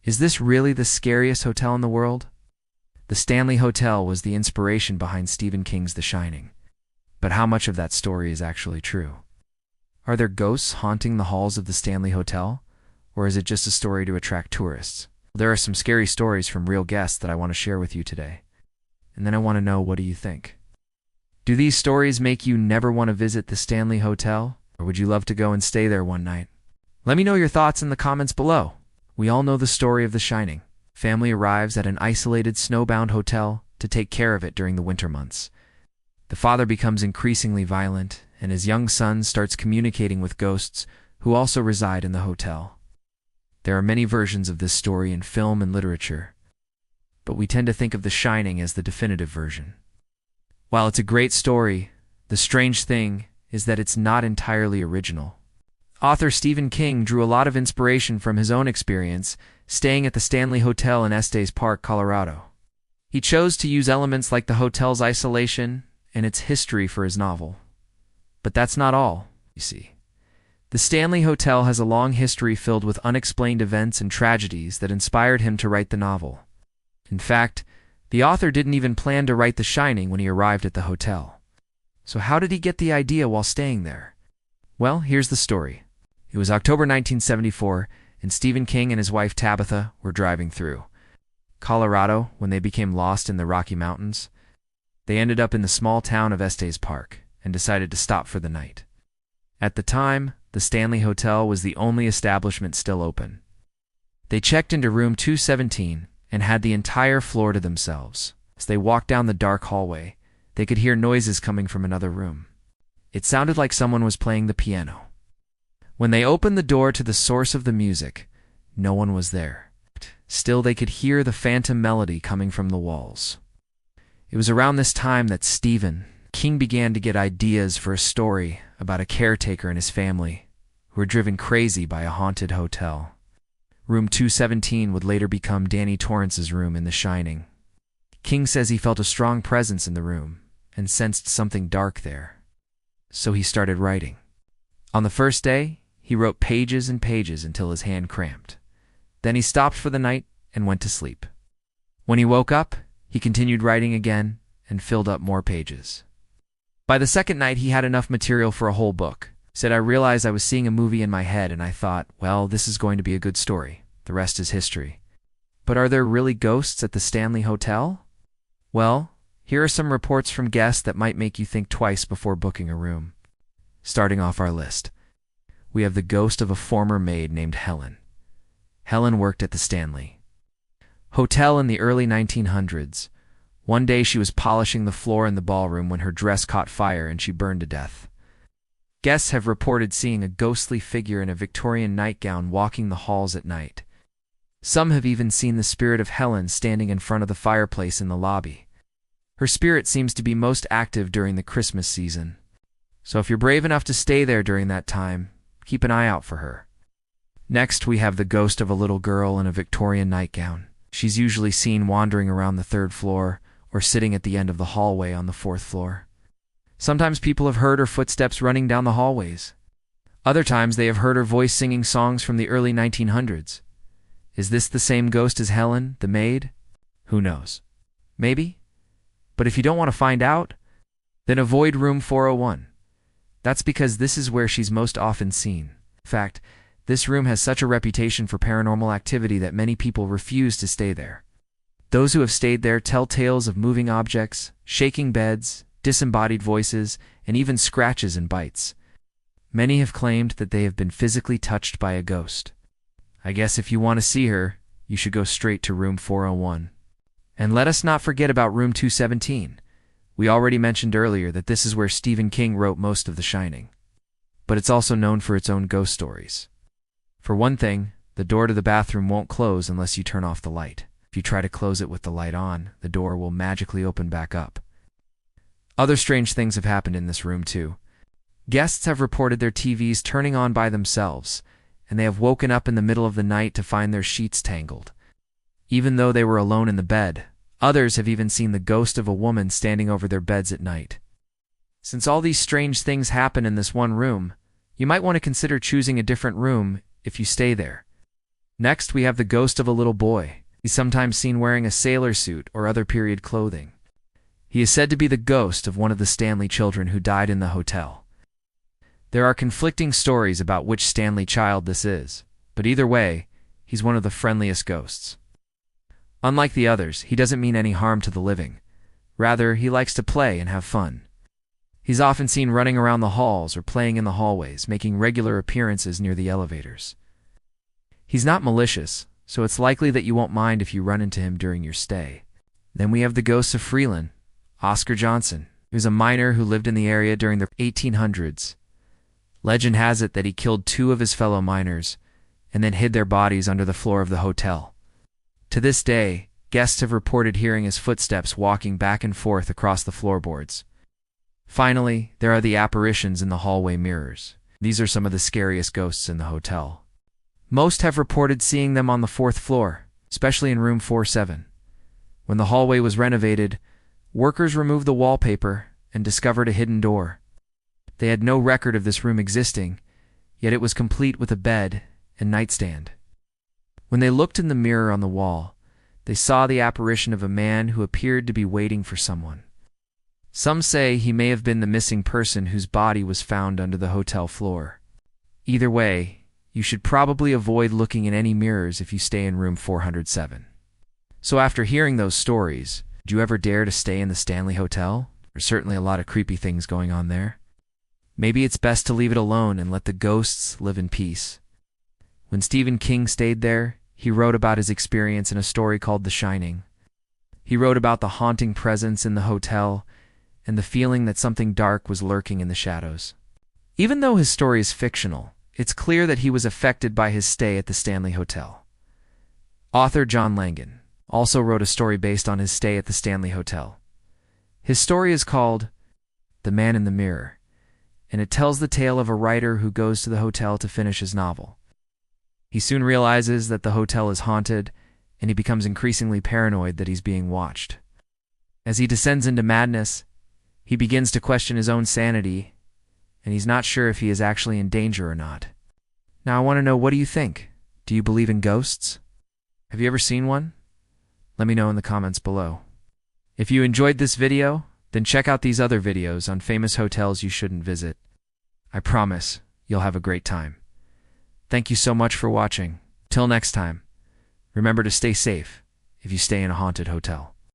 Is this really the scariest hotel in the world? The Stanley Hotel was the inspiration behind Stephen King's The Shining. But how much of that story is actually true? Are there ghosts haunting the halls of the Stanley Hotel? Or is it just a story to attract tourists? There are some scary stories from real guests that I want to share with you today. And then I want to know, what do you think? Do these stories make you never want to visit the Stanley Hotel? Or would you love to go and stay there one night? Let me know your thoughts in the comments below. We all know the story of The Shining. Family arrives at an isolated snowbound hotel to take care of it during the winter months. The father becomes increasingly violent, and his young son starts communicating with ghosts who also reside in the hotel. There are many versions of this story in film and literature, but we tend to think of The Shining as the definitive version. While it's a great story, the strange thing is that it's not entirely original. Author Stephen King drew a lot of inspiration from his own experience staying at the Stanley Hotel in Estes Park, Colorado. He chose to use elements like the hotel's isolation and its history for his novel. But that's not all, you see. The Stanley Hotel has a long history filled with unexplained events and tragedies that inspired him to write the novel. In fact, the author didn't even plan to write The Shining when he arrived at the hotel. So how did he get the idea while staying there? Well, here's the story. It was October 1974, and Stephen King and his wife Tabitha were driving through Colorado when they became lost in the Rocky Mountains. They ended up in the small town of Estes Park and decided to stop for the night. At the time, the Stanley Hotel was the only establishment still open. They checked into room 217 and had the entire floor to themselves. As they walked down the dark hallway, they could hear noises coming from another room. It sounded like someone was playing the piano. When they opened the door to the source of the music, no one was there. Still, they could hear the phantom melody coming from the walls. It was around this time that Stephen King began to get ideas for a story about a caretaker and his family who were driven crazy by a haunted hotel. Room 217 would later become Danny Torrance's room in The Shining. King says he felt a strong presence in the room and sensed something dark there. So he started writing. On the first day, he wrote pages and pages until his hand cramped. Then he stopped for the night and went to sleep. When he woke up, he continued writing again and filled up more pages. By the second night, he had enough material for a whole book. He said, "I realized I was seeing a movie in my head, and I thought, well, this is going to be a good story. The rest is history." But are there really ghosts at the Stanley Hotel? Well, here are some reports from guests that might make you think twice before booking a room. Starting off our list, we have the ghost of a former maid named Helen. Helen worked at the Stanley Hotel in the early 1900s. One day she was polishing the floor in the ballroom when her dress caught fire and she burned to death. Guests have reported seeing a ghostly figure in a Victorian nightgown walking the halls at night. Some have even seen the spirit of Helen standing in front of the fireplace in the lobby. Her spirit seems to be most active during the Christmas season. So if you're brave enough to stay there during that time, keep an eye out for her. Next, we have the ghost of a little girl in a Victorian nightgown. She's usually seen wandering around the third floor or sitting at the end of the hallway on the fourth floor. Sometimes people have heard her footsteps running down the hallways. Other times they have heard her voice singing songs from the early 1900s. Is this the same ghost as Helen, the maid? Who knows? Maybe? But if you don't want to find out, then avoid room 401. That's because this is where she's most often seen. In fact, this room has such a reputation for paranormal activity that many people refuse to stay there. Those who have stayed there tell tales of moving objects, shaking beds, disembodied voices, and even scratches and bites. Many have claimed that they have been physically touched by a ghost. I guess if you want to see her, you should go straight to room 401. And let us not forget about room 217. We already mentioned earlier that this is where Stephen King wrote most of The Shining. But it's also known for its own ghost stories. For one thing, the door to the bathroom won't close unless you turn off the light. If you try to close it with the light on, the door will magically open back up. Other strange things have happened in this room too. Guests have reported their TVs turning on by themselves, and they have woken up in the middle of the night to find their sheets tangled. Even though they were alone in the bed, others have even seen the ghost of a woman standing over their beds at night. Since all these strange things happen in this one room, you might want to consider choosing a different room if you stay there. Next, we have the ghost of a little boy. He's sometimes seen wearing a sailor suit or other period clothing. He is said to be the ghost of one of the Stanley children who died in the hotel. There are conflicting stories about which Stanley child this is, but either way, he's one of the friendliest ghosts. Unlike the others, he doesn't mean any harm to the living. Rather, he likes to play and have fun. He's often seen running around the halls or playing in the hallways, making regular appearances near the elevators. He's not malicious, so it's likely that you won't mind if you run into him during your stay. Then we have the ghost of Freeland, Oscar Johnson, who's a miner who lived in the area during the 1800s. Legend has it that he killed 2 of his fellow miners and then hid their bodies under the floor of the hotel. To this day, guests have reported hearing his footsteps walking back and forth across the floorboards. Finally, there are the apparitions in the hallway mirrors. These are some of the scariest ghosts in the hotel. Most have reported seeing them on the 4th floor, especially in room 47. When the hallway was renovated, workers removed the wallpaper and discovered a hidden door. They had no record of this room existing, yet it was complete with a bed and nightstand. When they looked in the mirror on the wall, they saw the apparition of a man who appeared to be waiting for someone. Some say he may have been the missing person whose body was found under the hotel floor. Either way, you should probably avoid looking in any mirrors if you stay in room 407. So after hearing those stories, did you ever dare to stay in the Stanley Hotel? There's certainly a lot of creepy things going on there. Maybe it's best to leave it alone and let the ghosts live in peace. When Stephen King stayed there, he wrote about his experience in a story called The Shining. He wrote about the haunting presence in the hotel and the feeling that something dark was lurking in the shadows. Even though his story is fictional, it's clear that he was affected by his stay at the Stanley Hotel. Author John Langan also wrote a story based on his stay at the Stanley Hotel. His story is called The Man in the Mirror, and it tells the tale of a writer who goes to the hotel to finish his novel. He soon realizes that the hotel is haunted, and he becomes increasingly paranoid that he's being watched. As he descends into madness, he begins to question his own sanity, and he's not sure if he is actually in danger or not. Now I want to know, what do you think? Do you believe in ghosts? Have you ever seen one? Let me know in the comments below. If you enjoyed this video, then check out these other videos on famous hotels you shouldn't visit. I promise you'll have a great time. Thank you so much for watching. Till next time, remember to stay safe if you stay in a haunted hotel.